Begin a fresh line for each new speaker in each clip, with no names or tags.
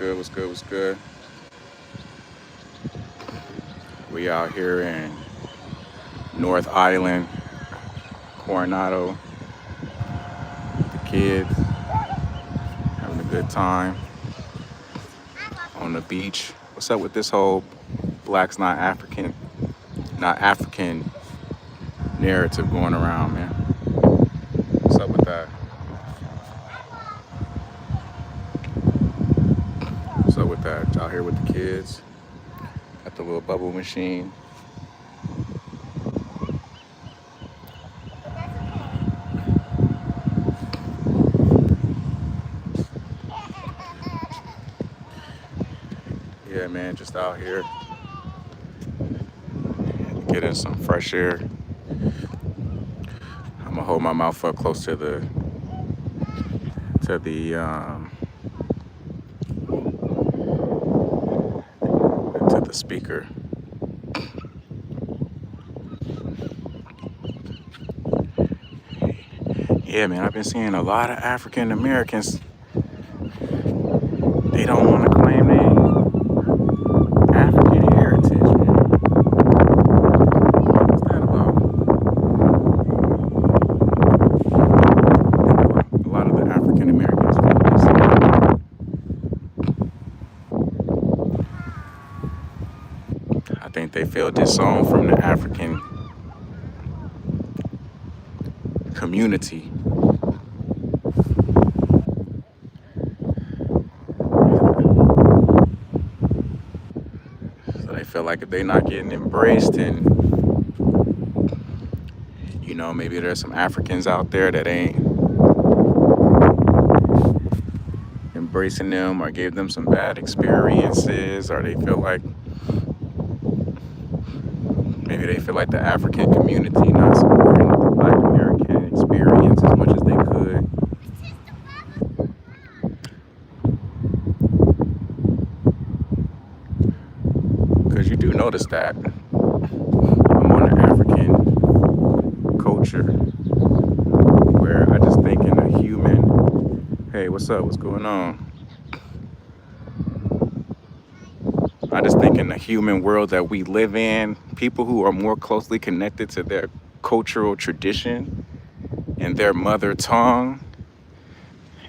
good? What's good? What's good? We out here in North Island, Coronado, the kids having a good time on the beach. What's up with this whole blacks not African narrative going around, man? What's up with that? What's up with that? Out here with the kids at the little bubble machine. Yeah, man, just out here getting some fresh air. I'm gonna hold my mouth up close to the to the speaker. Yeah, man, I've been seeing a lot of African Americans. They don't want to claim their African heritage, man. What's that about? A lot of the African Americans feel this. I think they feel disowned from the African community. So they feel like if they're not getting embraced, and maybe there's some Africans out there that ain't embracing them or gave them some bad experiences, or maybe they feel like the African community not supporting the Black American experience as much as they could. Because you do notice that I'm on the African culture where I just think in a human, hey, what's up? What's going on? I just think in the human world that we live in, people who are more closely connected to their cultural tradition and their mother tongue,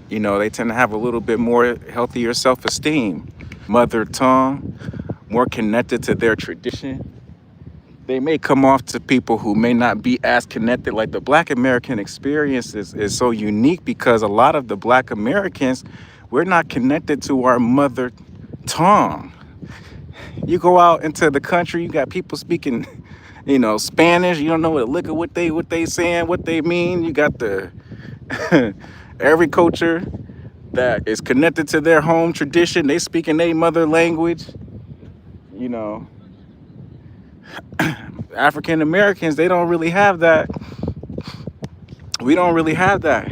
they tend to have a little bit more healthier self-esteem. Mother tongue, more connected to their tradition. They may come off to people who may not be as connected. Like the Black American experience is so unique because a lot of the Black Americans, we're not connected to our mother tongue. You go out into the country, you got people speaking, Spanish. You don't know what they saying, what they mean. You got the every culture that is connected to their home tradition. They speak in their mother language. African Americans, they don't really have that. We don't really have that.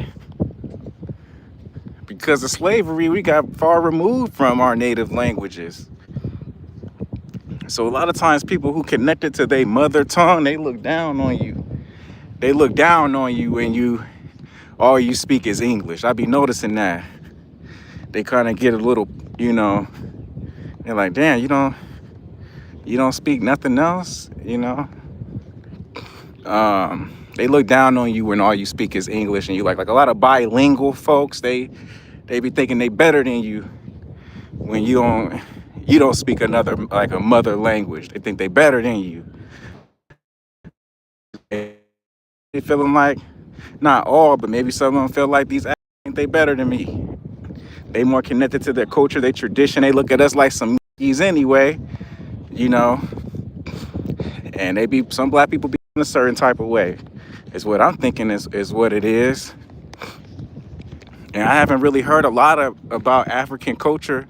Because of slavery, we got far removed from our native languages. So a lot of times people who connected to their mother tongue, they look down on you. They look down on you when all you speak is English. I be noticing that. They kind of get a little, they're like, damn, you don't speak nothing else, They look down on you when all you speak is English, and you like a lot of bilingual folks, they be thinking they better than you when you don't speak another, like a mother language. They think they better than you. They feeling like, not all, but maybe some of them feel like these think they better than me. They more connected to their culture, their tradition. They look at us like some anyway, and some Black people be in a certain type of way. Is what I'm thinking is what it is. And I haven't really heard a lot about African culture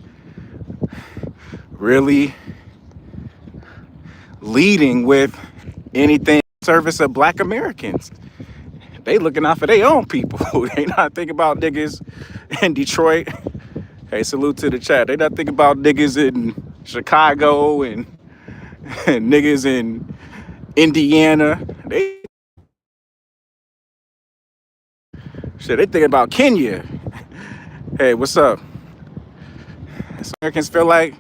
really leading with anything in service of Black Americans. They looking out for their own people. They not thinking about niggas in Detroit. Hey, salute to the chat. They not thinking about niggas in Chicago and niggas in Indiana. They thinking about Kenya. Hey, what's up? So Americans feel like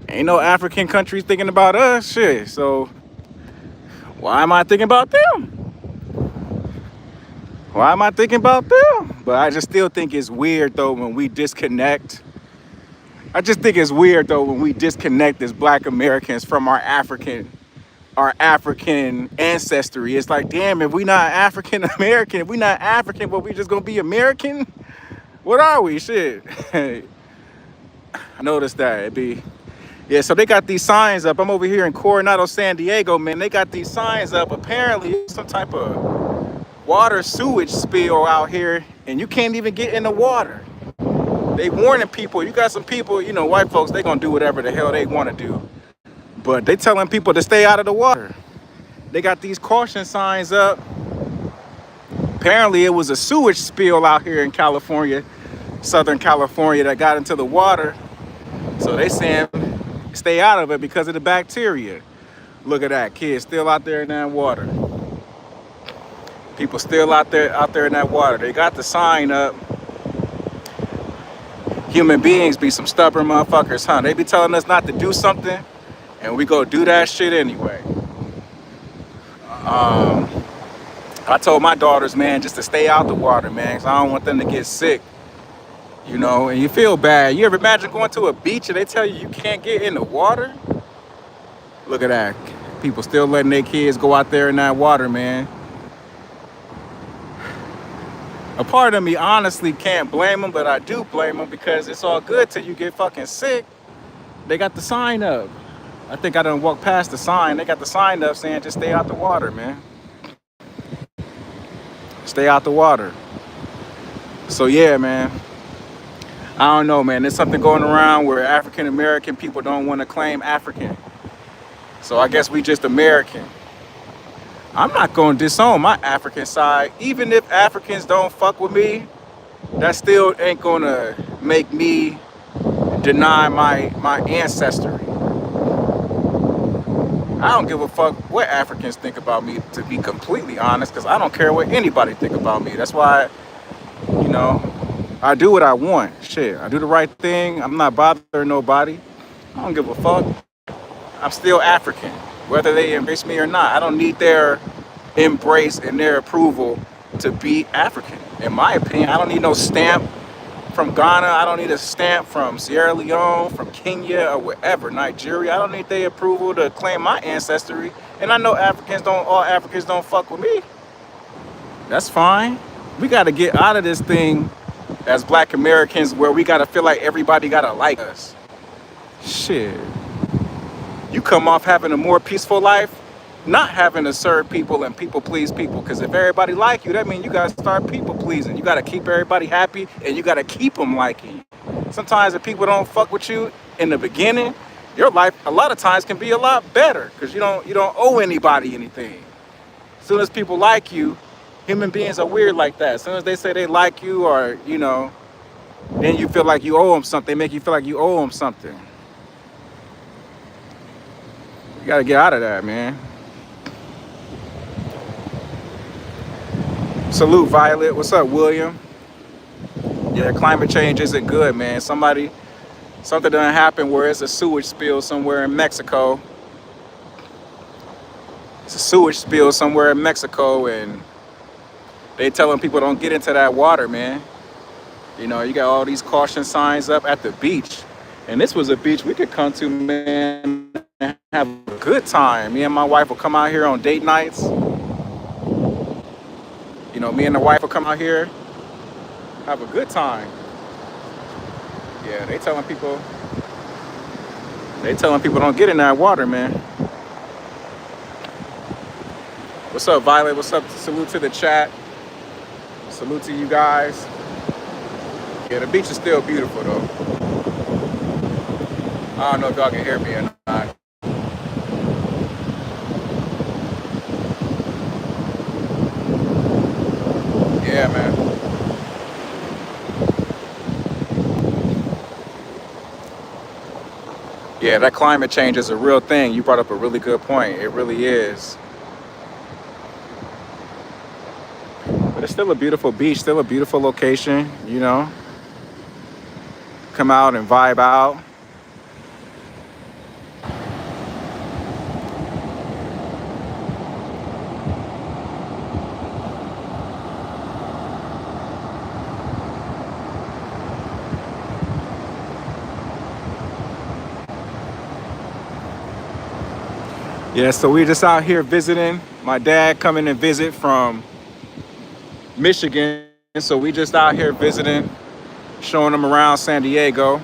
ain't no African countries thinking about us. Shit. So why am I thinking about them? Why am I thinking about them? But I just still think it's weird though when we disconnect. I just think it's weird though when we disconnect as Black Americans from our African ancestry. It's like, damn, if we not African American, if we not African, but we just gonna be American, what are we? Shit. I noticed that. It'd be, yeah, so they got these signs up. I'm over here in Coronado, San Diego, man. They got these signs up. Apparently, some type of water sewage spill out here, and you can't even get in the water. They warning people. You got some people, you know, white folks, they gonna do whatever the hell they wanna do. But they telling people to stay out of the water. They got these caution signs up. Apparently, it was a sewage spill out here in California, Southern California, that got into the water. So they saying stay out of it because of the bacteria. Look at that, kids still out there in that water. People still out there in that water. They got the sign up. Human beings be some stubborn motherfuckers, huh? They be telling us not to do something, and we go do that shit anyway. I told my daughters, man, just to stay out the water, man, because I don't want them to get sick. You know, and you feel bad. You ever imagine going to a beach and they tell you can't get in the water? Look at that. People still letting their kids go out there in that water, man. A part of me honestly can't blame them, but I do blame them because it's all good till you get fucking sick. They got the sign up. I think I done walked past the sign. They got the sign up saying just stay out the water, man. Stay out the water. So yeah, man. I don't know, man. There's something going around where African American people don't want to claim African. So I guess we just American. I'm not going to disown my African side. Even if Africans don't fuck with me, that still ain't going to make me deny my ancestry. I don't give a fuck what Africans think about me, to be completely honest, because I don't care what anybody think about me. That's why, you know, I do what I want. Shit, I do the right thing. I'm not bothering nobody. I don't give a fuck. I'm still African, whether they embrace me or not. I don't need their embrace and their approval to be African. In my opinion, I don't need no stamp from Ghana. I don't need a stamp from Sierra Leone, from Kenya, or wherever, Nigeria. I don't need their approval to claim my ancestry. And I know all Africans don't fuck with me. That's fine. We got to get out of this thing as Black Americans where we got to feel like everybody got to like us. Shit. You come off having a more peaceful life, not having to serve people and people please people. Because if everybody like you, that means you got to start people pleasing. You got to keep everybody happy and you got to keep them liking you. Sometimes if people don't fuck with you in the beginning, your life a lot of times can be a lot better because you don't owe anybody anything. As soon as people like you, human beings are weird like that. As soon as they say they like you, or, you know, then you feel like you owe them something. They make you feel like you owe them something. You gotta get out of that, man. Salute, Violet. What's up, William? Yeah, climate change isn't good, man. Something done happened where it's a sewage spill somewhere in Mexico. It's a sewage spill somewhere in Mexico, and they telling people don't get into that water, man. You know, you got all these caution signs up at the beach. And this was a beach we could come to, man, and have a good time. Me and my wife will come out here on date nights. You know, me and the wife will come out here, have a good time. Yeah, they telling people don't get in that water, man. What's up, Violet? What's up? Salute to the chat. Salute to you guys. Yeah, the beach is still beautiful, though. I don't know if y'all can hear me or not. Yeah, man. Yeah, that climate change is a real thing. You brought up a really good point. It really is. But it's still a beautiful beach, still a beautiful location, you know. come out and vibe out. Yeah, so we just out here visiting. My dad coming to visit from Michigan, so we just out here visiting, showing him around San Diego.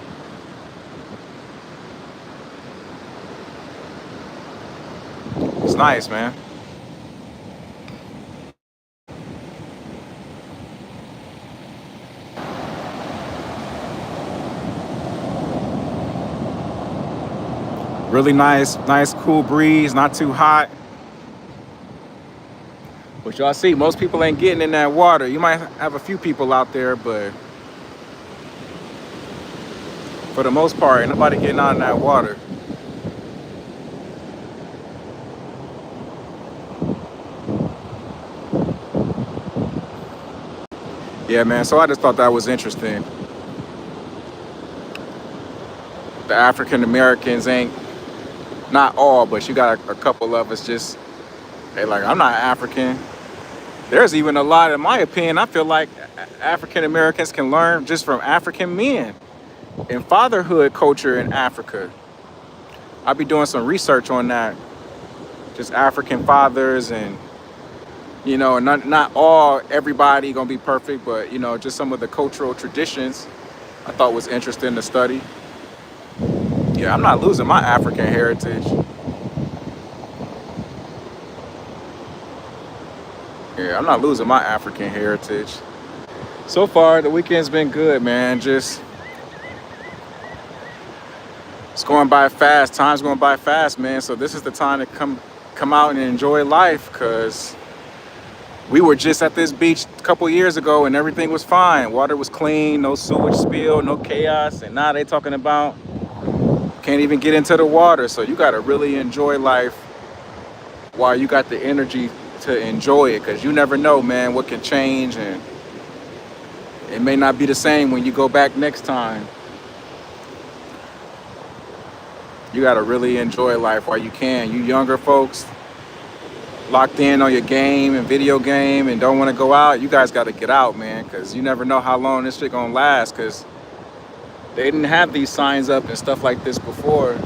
It's nice, man. Really nice cool breeze, not too hot. But y'all see, most people ain't getting in that water. You might have a few people out there, but for the most part, ain't nobody getting out in that water. Yeah, man, so I just thought that was interesting. The African Americans ain't, not all, but you got a couple of us just, they like, I'm not African. There's even a lot, in my opinion, I feel like African Americans can learn just from African men and fatherhood culture in Africa. I'll be doing some research on that. Just African fathers and, you know, not all, everybody gonna be perfect, but, you know, just some of the cultural traditions I thought was interesting to study. Yeah, I'm not losing my African heritage. Yeah, I'm not losing my African heritage. So far, the weekend's been good, man. Just, it's going by fast. Time's going by fast, man. So this is the time to come out and enjoy life, because we were just at this beach a couple years ago and everything was fine. Water was clean, no sewage spill, no chaos. And now they talking about can't even get into the water. So you got to really enjoy life while you got the energy to enjoy it, because you never know, man, what can change, and it may not be the same when you go back next time. You got to really enjoy life while you can. You younger folks locked in on your game and video game and don't want to go out, you guys got to get out, man, because you never know how long this shit gonna last, because they didn't have these signs up and stuff like this before.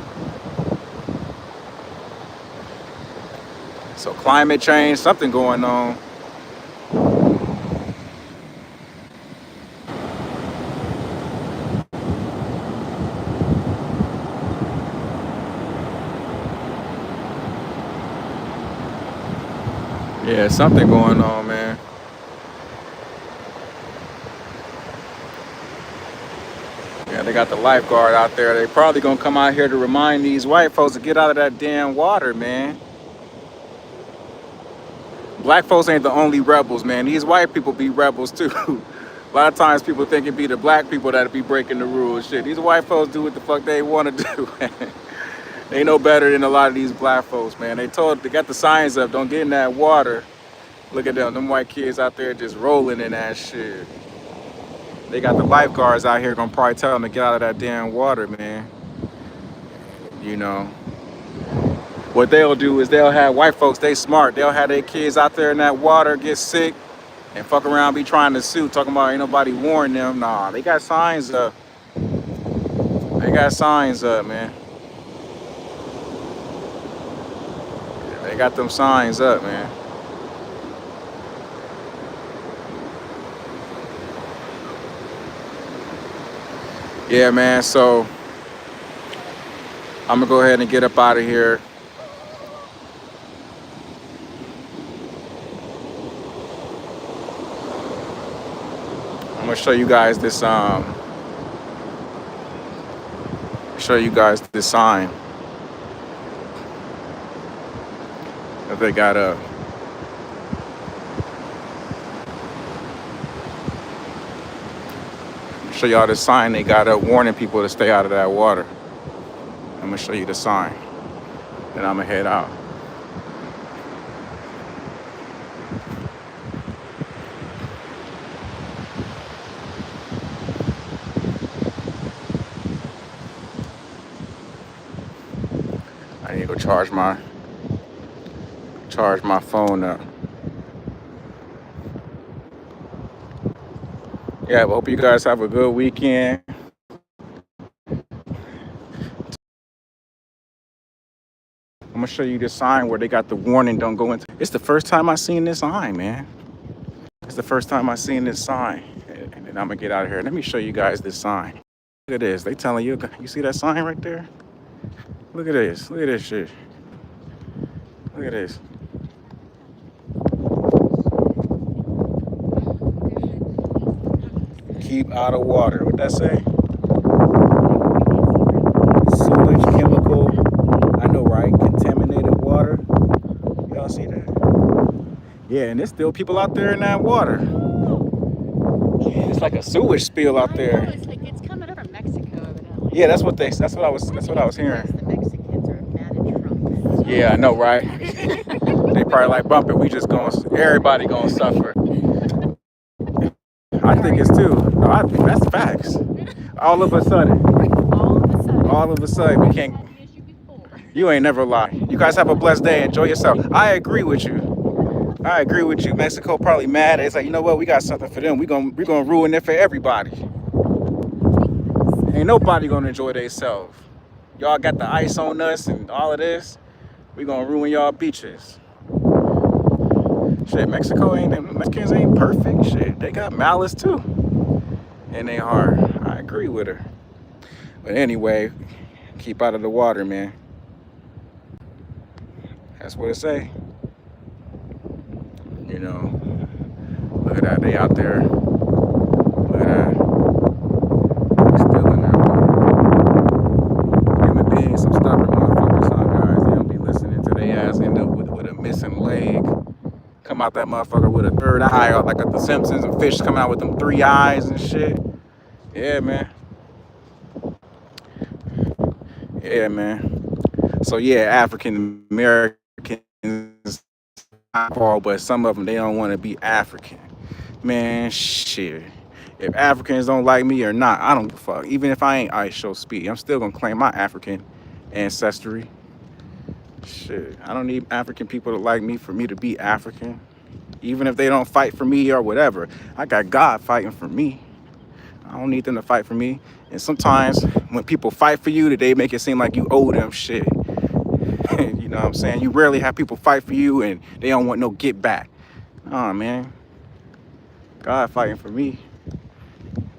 So climate change, something going on. Yeah, something going on, man. Yeah, they got the lifeguard out there. They probably gonna come out here to remind these white folks to get out of that damn water, man. Black folks ain't the only rebels, man. These white people be rebels too. A lot of times people think it be the black people that be breaking the rules. Shit, these white folks do what the fuck they want to do. They know better than a lot of these black folks, man. They got the signs up, don't get in that water. Look at them white kids out there just rolling in that shit. They got the lifeguards out here gonna probably tell them to get out of that damn water, man. You know, what they'll do is they'll have white folks, they smart. They'll have their kids out there in that water, get sick, and fuck around, be trying to sue, talking about ain't nobody warn them. Nah, they got signs up. They got signs up, man. They got them signs up, man. Yeah, man, so I'm gonna go ahead and get up out of here. I'm gonna show you guys this sign that they got up. Show y'all the sign they got up warning people to stay out of that water. I'm gonna show you the sign, then I'm gonna head out. charge my phone up. Yeah, but hope you guys have a good weekend. I'm gonna show you this sign where they got the warning, don't go into. It's the first time I seen this sign, man. It's the first time I seen this sign. And then I'm gonna get out of here. Let me show you guys this sign. Look at this. They telling you, you see that sign right there? Look at this. Look at this shit. Look at this. Keep out of water. What that say? Sewage, chemical. I know, right? Contaminated water. Y'all see that? Yeah, and there's still people out there in that water. It's like a sewage spill out there.
It's like it's coming up from Mexico, evidently.
Yeah, that's what I was hearing.
The Mexicans are mad at Trump.
Yeah, I know, right? They probably like bumping. Everybody gonna suffer. I think it's too. No, I think that's facts. All of a sudden, we can't. You ain't never lie. You guys have a blessed day. Enjoy yourself. I agree with you. Mexico probably mad. It's like, you know what? We got something for them. We gonna ruin it for everybody. Ain't nobody gonna enjoy themselves. Y'all got the ice on us and all of this. We gonna ruin y'all beaches. Shit, Mexicans ain't perfect. Shit, they got malice too. And they hard. I agree with her. But anyway, keep out of the water, man. That's what it say. You know, look at that. They out there. Look at that. Still in that water. Human beings, some stubborn motherfuckers, guys. They don't be listening to their ass end up with a missing leg. Come out that motherfucker with a third eye, like at the Simpsons, and fish coming out with them 3 eyes and shit. Yeah, man. Yeah, man. So yeah, African Americans, but some of them, they don't want to be African. Man, shit. If Africans don't like me or not, I don't give a fuck. Even if I ain't ice show speed, I'm still gonna claim my African ancestry. Shit, I don't need African people to like me for me to be African. Even if they don't fight for me or whatever, I got God fighting for me. I don't need them to fight for me. And sometimes when people fight for you, they make it seem like you owe them shit. You know what I'm saying? You rarely have people fight for you and they don't want no get back. Nah, man. God fighting for me.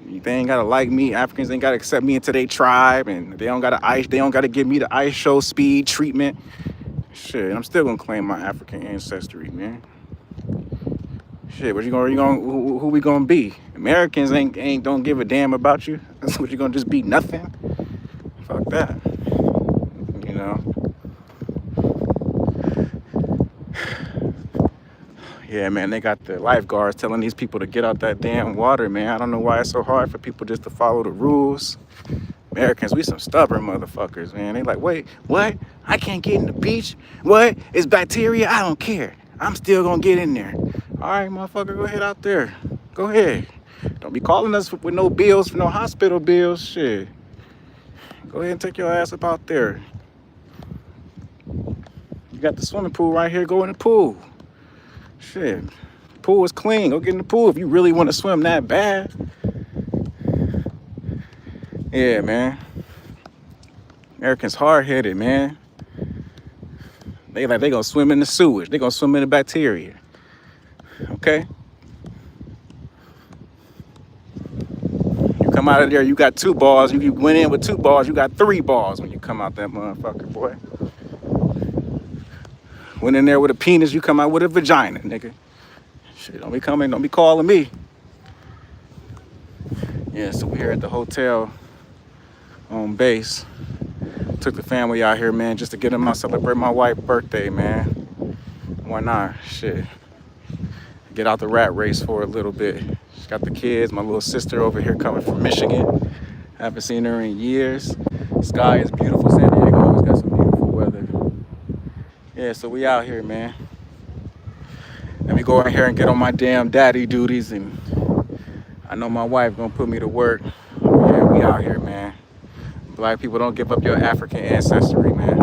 They ain't gotta like me. Africans ain't gotta accept me into their tribe, and they don't gotta give me the ice show speed treatment. Shit, I'm still gonna claim my African ancestry, man. Shit, who we gonna be? Americans ain't don't give a damn about you. That's what you gonna just be nothing. Fuck that. You know. Yeah, man, they got the lifeguards telling these people to get out that damn water, man. I don't know why it's so hard for people just to follow the rules. Americans, we some stubborn motherfuckers, man. They like, wait, what? I can't get in the beach? What? It's bacteria? I don't care. I'm still gonna get in there. All right, motherfucker, go ahead out there. Go ahead. Don't be calling us with no bills, for no hospital bills. Shit. Go ahead and take your ass up out there. You got the swimming pool right here. Go in the pool. Shit. The pool is clean. Go get in the pool if you really want to swim that bad. Yeah, man. Americans hard-headed, man. They gonna swim in the sewage. They gonna swim in the bacteria. Okay? You come out of there, you got 2 balls. You went in with 2 balls, you got 3 balls when you come out that motherfucker, boy. Went in there with a penis, you come out with a vagina, nigga. Shit, don't be calling me. Yeah, so we're here at the hotel on base. Took the family out here, man, just to get them out, celebrate my wife's birthday, man. Why not? Shit. Get out the rat race for a little bit. She's got the kids, my little sister over here coming from Michigan. Haven't seen her in years. Sky is beautiful. San Diego always got some beautiful weather. Yeah, so we out here, man. Let me go in here and get on my damn daddy duties, and I know my wife gonna put me to work. Yeah, we out here, man. Black people, don't give up your African ancestry, man.